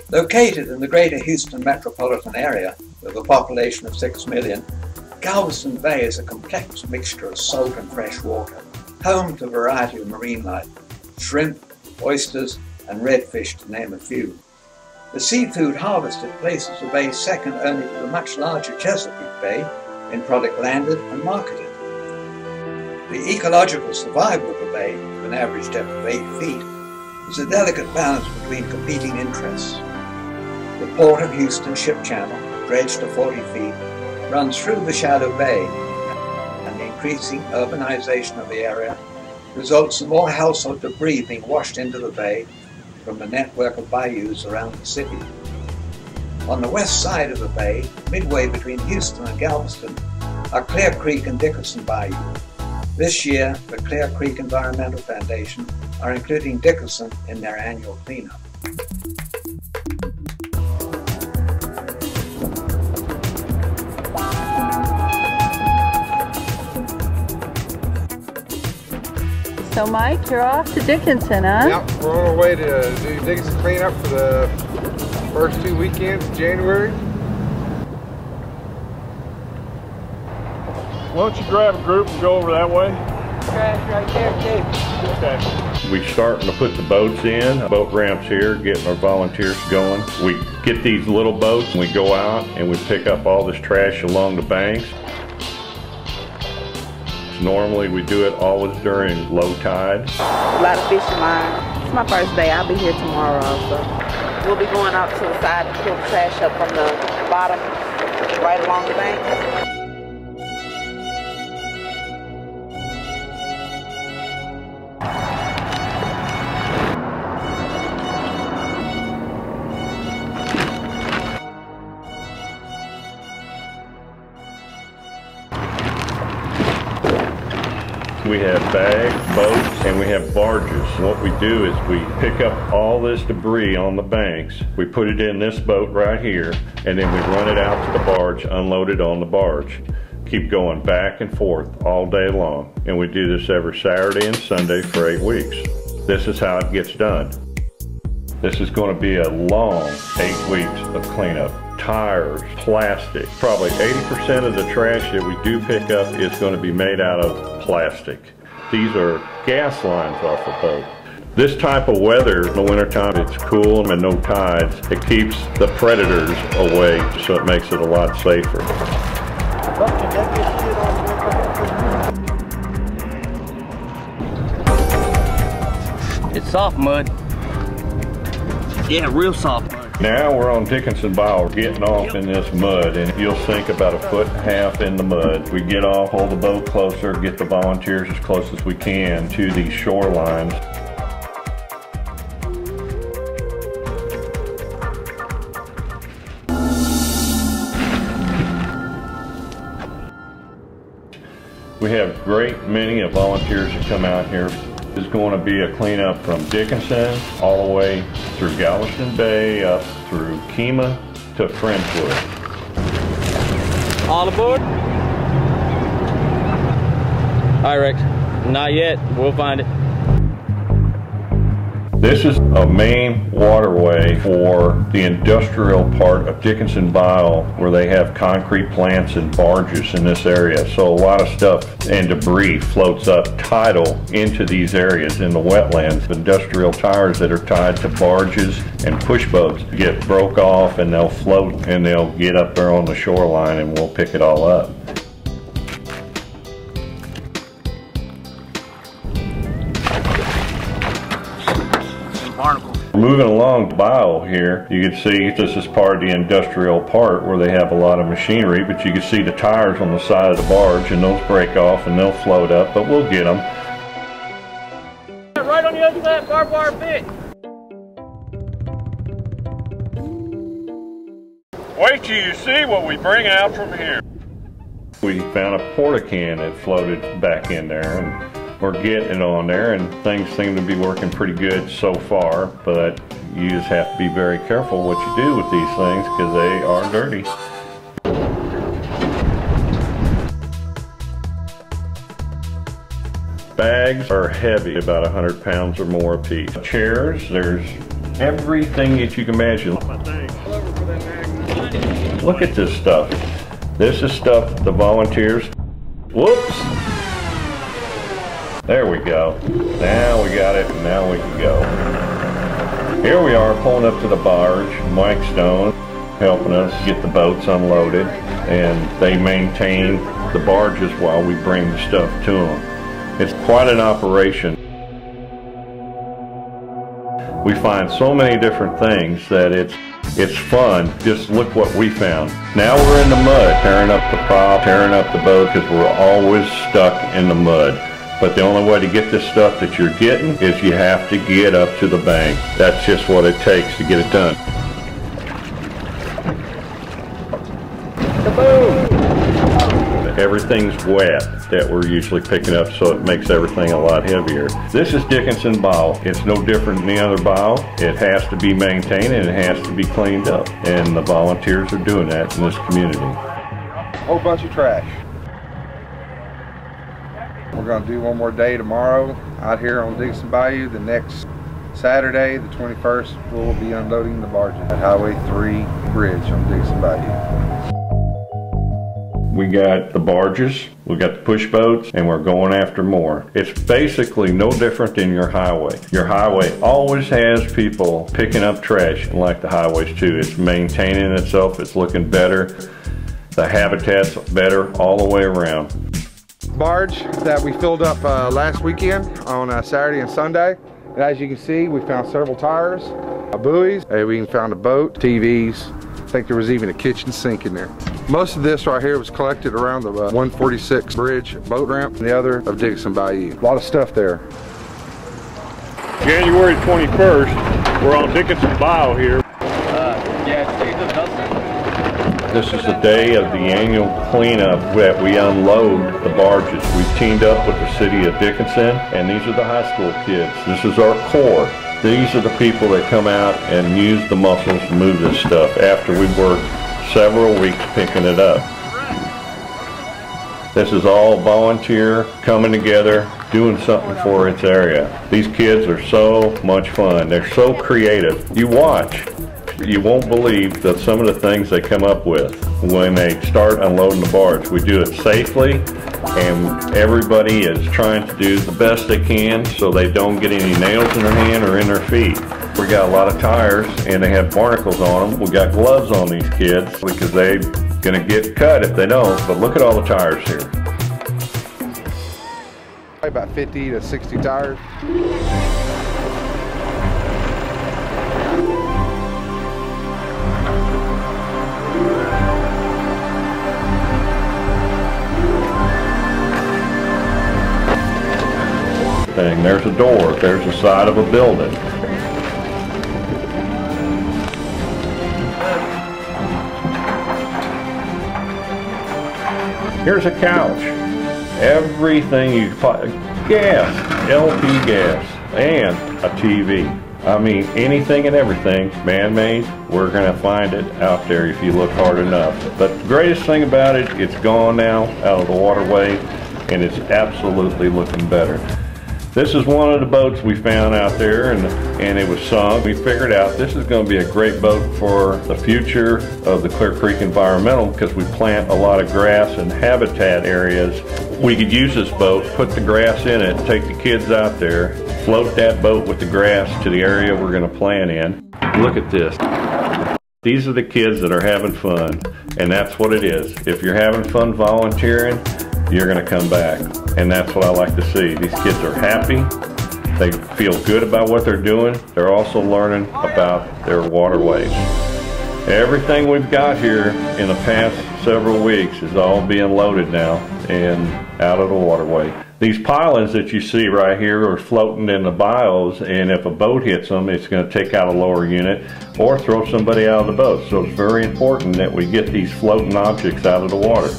Located in the greater Houston metropolitan area with a population of 6 million, Galveston Bay is a complex mixture of salt and fresh water, home to a variety of marine life, shrimp, oysters and redfish to name a few. The seafood harvested places the bay second only to the much larger Chesapeake Bay in product landed and marketed. The ecological survival of the bay, with an average depth of 8 feet, is a delicate balance between competing interests. The Port of Houston Ship Channel, dredged to 40 feet, runs through the shallow bay, and the increasing urbanization of the area results in more household debris being washed into the bay from the network of bayous around the city. On the west side of the bay, midway between Houston and Galveston, are Clear Creek and Dickinson Bayou. This year, the Clear Creek Environmental Foundation are including Dickinson in their annual cleanup. So Mike, you're off to Dickinson, huh? Yep, we're on our way to do Dickinson cleanup for the first 2 weekends of January. Why don't you grab a group and go over that way? Trash right there, too. Okay. We're starting to put the boats in, boat ramps here, getting our volunteers going. We get these little boats and we go out and we pick up all this trash along the banks. Normally we do it always during low tide. A lot of fishing line. It's my first day. I'll be here tomorrow also. We'll be going out to the side to pull the trash up from the bottom right along the bank. We have bags, boats, and we have barges. What we do is we pick up all this debris on the banks, we put it in this boat right here, and then we run it out to the barge, unload it on the barge. Keep going back and forth all day long. And we do this every Saturday and Sunday for 8 weeks. This is how it gets done. This is going to be a long 8 weeks of cleanup. Tires, plastic. Probably 80% of the trash that we do pick up is going to be made out of plastic. These are gas lines off the boat. This type of weather, in the wintertime, it's cool and no tides. It keeps the predators away, so it makes it a lot safer. It's soft mud. Yeah, real soft mud. Now we're on Dickinson Bayou, getting off in this mud, and you'll sink about 1.5 feet in the mud. We get off, hold the boat closer, get the volunteers as close as we can to these shorelines. We have great many of volunteers that come out here. Is going to be a cleanup from Dickinson all the way through Galveston Bay, up through Kemah to Friendswood. All aboard? All right, Rex. Not yet. We'll find it. This is a main waterway for the industrial part of Dickinson Bayou, where they have concrete plants and barges in this area. So a lot of stuff and debris floats up tidal into these areas in the wetlands. Industrial tires that are tied to barges and push boats get broke off, and they'll float and they'll get up there on the shoreline, and we'll pick it all up. Moving along the bayou here, you can see this is part of the industrial part where they have a lot of machinery, but you can see the tires on the side of the barge, and those break off and they'll float up, but we'll get them. Right on the other side, barbed wire bit. Wait till you see what we bring out from here. We found a porta-can that floated back in there, and we're getting on there, and things seem to be working pretty good so far, but you just have to be very careful what you do with these things because they are dirty. Bags are heavy, about 100 pounds or more a piece. Chairs, there's everything that you can imagine. Look at this stuff. This is stuff the volunteers. Whoops! There we go. Now we got it, and now we can go. Here we are pulling up to the barge. Mike Stone helping us get the boats unloaded, and they maintain the barges while we bring the stuff to them. It's quite an operation. We find so many different things that it's fun. Just look what we found. Now we're in the mud, tearing up the prop, tearing up the boat, because we're always stuck in the mud. But the only way to get this stuff that you're getting is you have to get up to the bank. That's just what it takes to get it done. Kaboom! Everything's wet that we're usually picking up, so it makes everything a lot heavier. This is Dickinson bow. It's no different than the other bow. It has to be maintained and it has to be cleaned up. And the volunteers are doing that in this community. Whole bunch of trash. We're going to do one more day tomorrow out here on Dickinson Bayou. The next Saturday, the 21st, we'll be unloading the barges at Highway 3 Bridge on Dickinson Bayou. We got the barges, we got the push boats, and we're going after more. It's basically no different than your highway. Your highway always has people picking up trash, like the highways too. It's maintaining itself, it's looking better. The habitat's better all the way around. Barge that we filled up last weekend on Saturday and Sunday. And as you can see, we found several tires, buoys, we even found a boat, TVs. I think there was even a kitchen sink in there. Most of this right here was collected around the 146 bridge boat ramp, and the other of Dickinson Bayou. A lot of stuff there. January 21st, we're on Dickinson Bayou here. This is the day of the annual cleanup that we unload the barges. We've teamed up with the city of Dickinson, and these are the high school kids. This is our core. These are the people that come out and use the muscles to move this stuff after we've worked several weeks picking it up. This is all volunteer coming together, doing something for its area. These kids are so much fun. They're so creative. You watch. You won't believe that some of the things they come up with when they start unloading the barge. We do it safely, and everybody is trying to do the best they can so they don't get any nails in their hand or in their feet. We got a lot of tires, and they have barnacles on them. We got gloves on these kids because they're gonna get cut if they don't, but look at all the tires here. About 50 to 60 tires. There's a door, there's the side of a building. Here's a couch. Everything you find, gas, LP gas, and a TV. I mean, anything and everything man-made, we're going to find it out there if you look hard enough. But the greatest thing about it, it's gone now out of the waterway, and it's absolutely looking better. This is one of the boats we found out there, and it was sunk. We figured out this is going to be a great boat for the future of the Clear Creek Environmental because we plant a lot of grass and habitat areas. We could use this boat, put the grass in it, take the kids out there, float that boat with the grass to the area we're going to plant in. Look at this. These are the kids that are having fun, and that's what it is. If you're having fun volunteering, you're going to come back, and that's what I like to see. These kids are happy, they feel good about what they're doing, they're also learning about their waterways. Everything we've got here in the past several weeks is all being loaded now and out of the waterway. These pylons that you see right here are floating in the bios, and if a boat hits them, it's going to take out a lower unit or throw somebody out of the boat. So it's very important that we get these floating objects out of the water.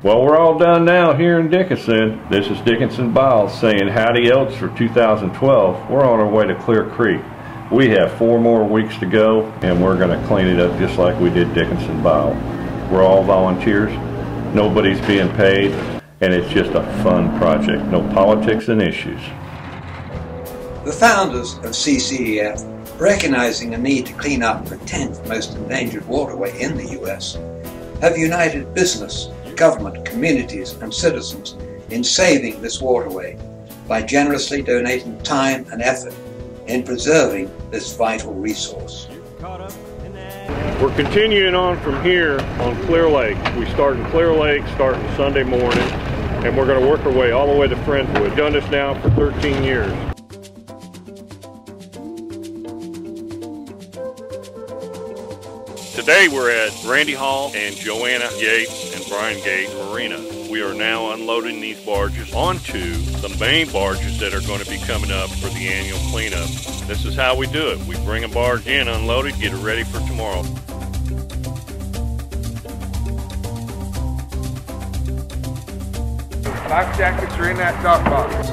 Well, we're all done now here in Dickinson. This is Dickinson Biles saying howdy else for 2012. We're on our way to Clear Creek. We have 4 more weeks to go, and we're going to clean it up just like we did Dickinson Biles. We're all volunteers. Nobody's being paid, and it's just a fun project. No politics and issues. The founders of CCEF Recognizing a need to clean up the 10th most endangered waterway in the US, have united business, government, communities and citizens in saving this waterway by generously donating time and effort in preserving this vital resource. We're continuing on from here on Clear Lake. We start in Clear Lake starting Sunday morning, and we're going to work our way all the way to Friendswood. We've done this now for 13 years. Today we're at Randy Hall and Joanna Gates and Brian Gates Marina. We are now unloading these barges onto the main barges that are going to be coming up for the annual cleanup. This is how we do it. We bring a barge in, unload it, get it ready for tomorrow. Life jackets are in that dock box.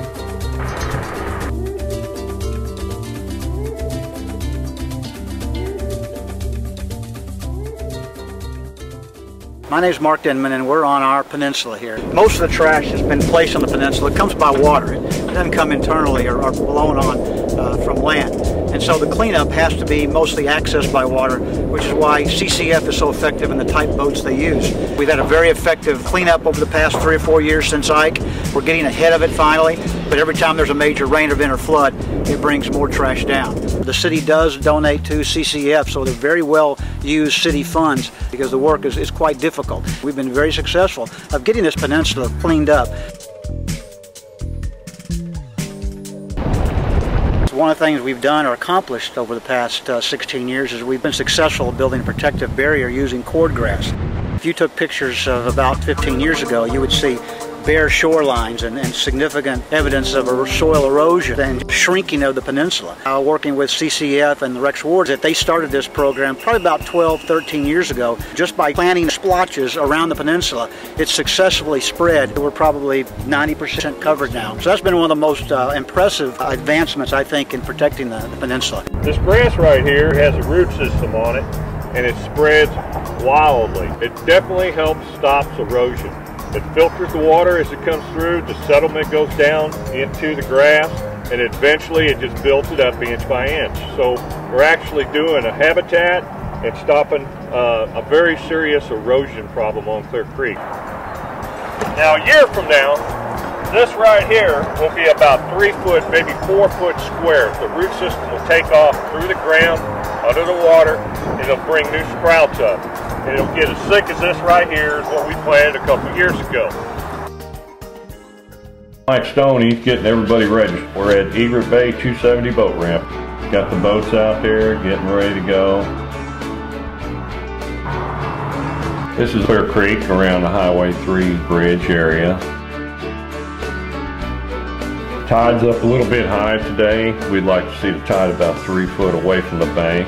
My name is Mark Denman, and we're on our peninsula here. Most of the trash has been placed on the peninsula. It comes by water. It doesn't come internally or blown on from land. And so the cleanup has to be mostly accessed by water, which is why CCF is so effective in the type boats they use. We've had a very effective cleanup over the past 3 or 4 years since Ike. We're getting ahead of it finally, but every time there's a major rain event or flood, it brings more trash down. The city does donate to CCF, so they're very well used city funds because the work is quite difficult. We've been very successful of getting this peninsula cleaned up. One of the things we've done or accomplished over the past 16 years is we've been successful at building a protective barrier using cordgrass. If you took pictures of about 15 years ago, you would see bare shorelines and significant evidence of soil erosion and shrinking of the peninsula. Working with CCF and the Rex Wards, that they started this program probably about 12, 13 years ago. Just by planting splotches around the peninsula, it's successfully spread. We're probably 90% covered now. So that's been one of the most impressive advancements, I think, in protecting the peninsula. This grass right here has a root system on it, and it spreads wildly. It definitely helps stop erosion. It filters the water as it comes through, the settlement goes down into the grass, and eventually it just builds it up inch by inch. So we're actually doing a habitat and stopping a very serious erosion problem on Clear Creek. Now a year from now, this right here will be about 3 foot, maybe 4 foot square. The root system will take off through the ground, under the water, and it'll bring new sprouts up. And it'll get as thick as this right here is what we planted a couple years ago. Mike Stone, he's getting everybody ready. We're at Egret Bay 270 boat ramp. Got the boats out there, getting ready to go. This is Clear Creek around the Highway 3 bridge area. Tide's up a little bit high today. We'd like to see the tide about 3 foot away from the bank.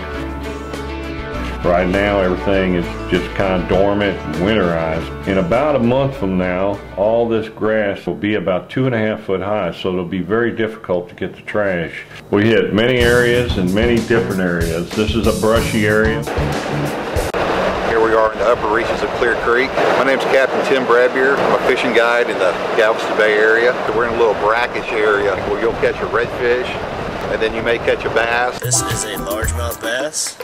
Right now everything is just kind of dormant and winterized. In about a month from now, all this grass will be about 2.5 foot high, so it'll be very difficult to get the trash. We hit many areas and many different areas. This is a brushy area. Here we are in the upper reaches of Clear Creek. My name's Captain Tim Bradbeer. I'm a fishing guide in the Galveston Bay area. We're in a little brackish area where you'll catch a redfish, and then you may catch a bass. This is a largemouth bass,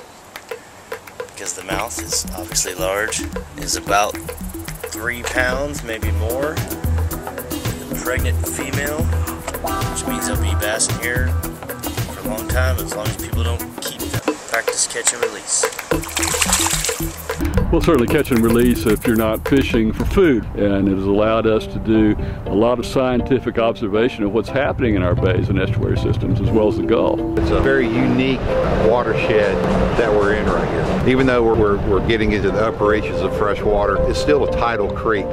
because the mouth is obviously large. Is about 3 pounds, maybe more. Pregnant female, which means there'll be bass in here for a long time, as long as people don't keep them. Practice catch and release. We'll certainly catch and release if you're not fishing for food, and it has allowed us to do a lot of scientific observation of what's happening in our bays and estuary systems as well as the Gulf. It's a very unique watershed that we're in right here. Even though we're getting into the upper reaches of fresh water, it's still a tidal creek.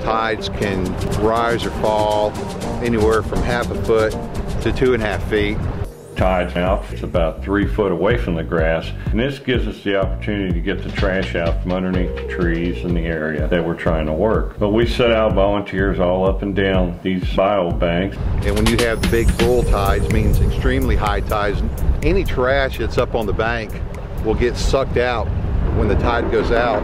Tides can rise or fall anywhere from 1/2 foot to 2.5 feet. Tide's out, it's about 3 foot away from the grass, and this gives us the opportunity to get the trash out from underneath the trees in the area that we're trying to work. But we set out volunteers all up and down these biobanks. And when you have the big full tides, means extremely high tides, any trash that's up on the bank will get sucked out when the tide goes out,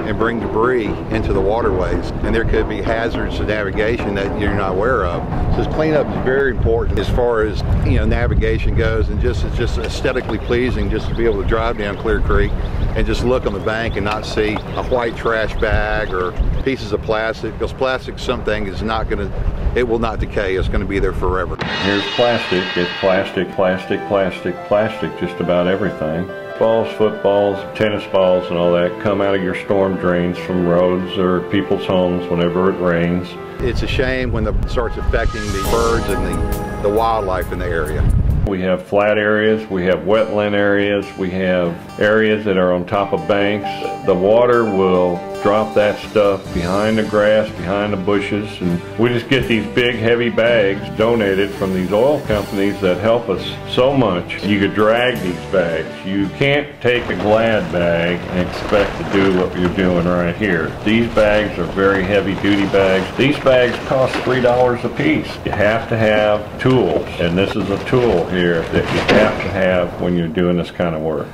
and bring debris into the waterways, and there could be hazards to navigation that you're not aware of. So this cleanup is very important as far as, you know, navigation goes, and it's just aesthetically pleasing just to be able to drive down Clear Creek and just look on the bank and not see a white trash bag or pieces of plastic, because plastic, something is not going to, it will not decay. It's going to be there forever. Here's plastic. It's plastic, plastic, plastic, plastic, just about everything. Balls, footballs, tennis balls, and all that come out of your storm drains from roads or people's homes whenever it rains. It's a shame when it starts affecting the birds and the wildlife in the area. We have flat areas, we have wetland areas, we have areas that are on top of banks. The water will drop that stuff behind the grass, behind the bushes, and we just get these big heavy bags donated from these oil companies that help us so much. You could drag these bags. You can't take a Glad bag and expect to do what you're doing right here. These bags are very heavy duty bags. These bags cost $3 a piece. You have to have tools, and this is a tool here that you have to have when you're doing this kind of work.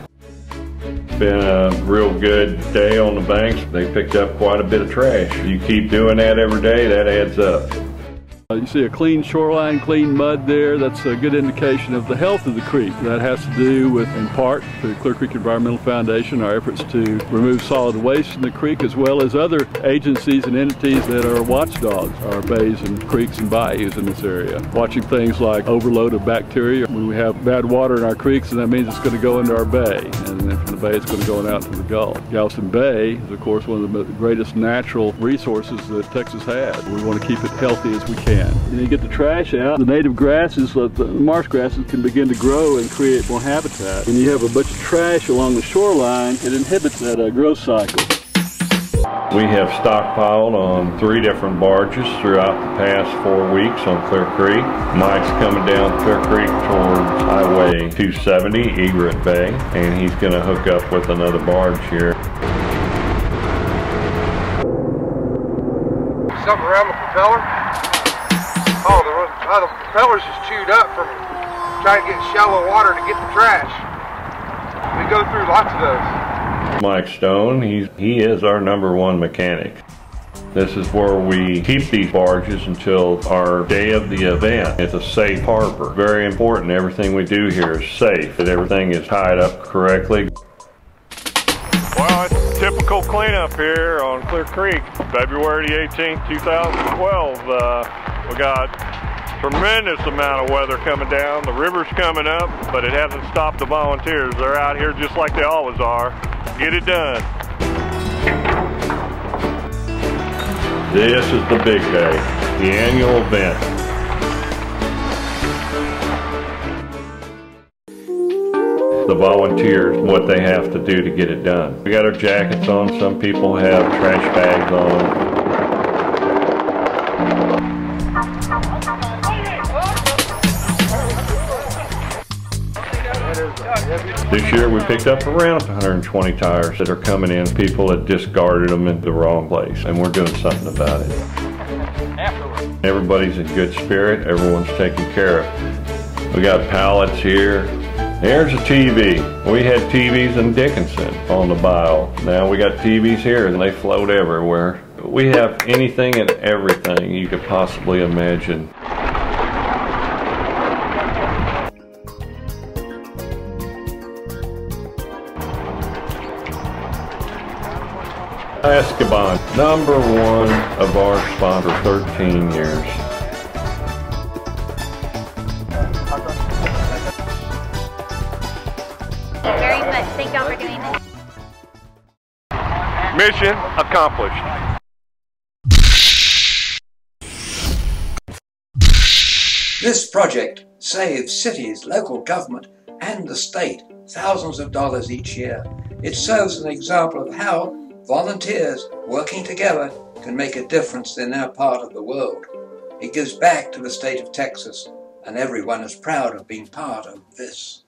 Been a real good day on the banks. They picked up quite a bit of trash. You keep doing that every day, that adds up. You see a clean shoreline, clean mud there. That's a good indication of the health of the creek. That has to do with, in part, the Clear Creek Environmental Foundation, our efforts to remove solid waste from the creek, as well as other agencies and entities that are watchdogs, our bays and creeks and bayous in this area. Watching things like overload of bacteria. When we have bad water in our creeks, and that means it's going to go into our bay, and then from the bay it's going to go out to the Gulf. Galveston Bay is, of course, one of the greatest natural resources that Texas has. We want to keep it healthy as we can. And you get the trash out, the native grasses, the marsh grasses can begin to grow and create more habitat. When you have a bunch of trash along the shoreline, it inhibits that growth cycle. We have stockpiled on 3 different barges throughout the past 4 weeks on Clear Creek. Mike's coming down Clear Creek towards Highway 270, Egret Bay, and he's going to hook up with another barge here. Something around the propeller? Oh, the propeller's just chewed up from trying to get shallow water to get the trash. We go through lots of those. Mike Stone, he is our #1 mechanic. This is where we keep these barges until our day of the event. It's a safe harbor. Very important, everything we do here is safe, that everything is tied up correctly. Well, it's a typical cleanup here on Clear Creek, February the 18th, 2012. We got tremendous amount of weather coming down. The river's coming up, but it hasn't stopped the volunteers. They're out here just like they always are. Get it done. This is the big day, the annual event. The volunteers, what they have to do to get it done. We got our jackets on, some people have trash bags on. This year we picked up around 120 tires that are coming in. People had discarded them in the wrong place, and we're doing something about it. Everybody's in good spirit. Everyone's taken care of. We got pallets here. There's a TV. We had TVs in Dickinson on the bayou. Now we got TVs here, and they float everywhere. We have anything and everything you could possibly imagine. Escoban, #1 of our sponsor for 13 years. Very much. Thank y'all for doing this. Mission accomplished. This project saves cities, local government and the state thousands of dollars each year. It serves as an example of how volunteers working together can make a difference in their part of the world. It gives back to the state of Texas, and everyone is proud of being part of this.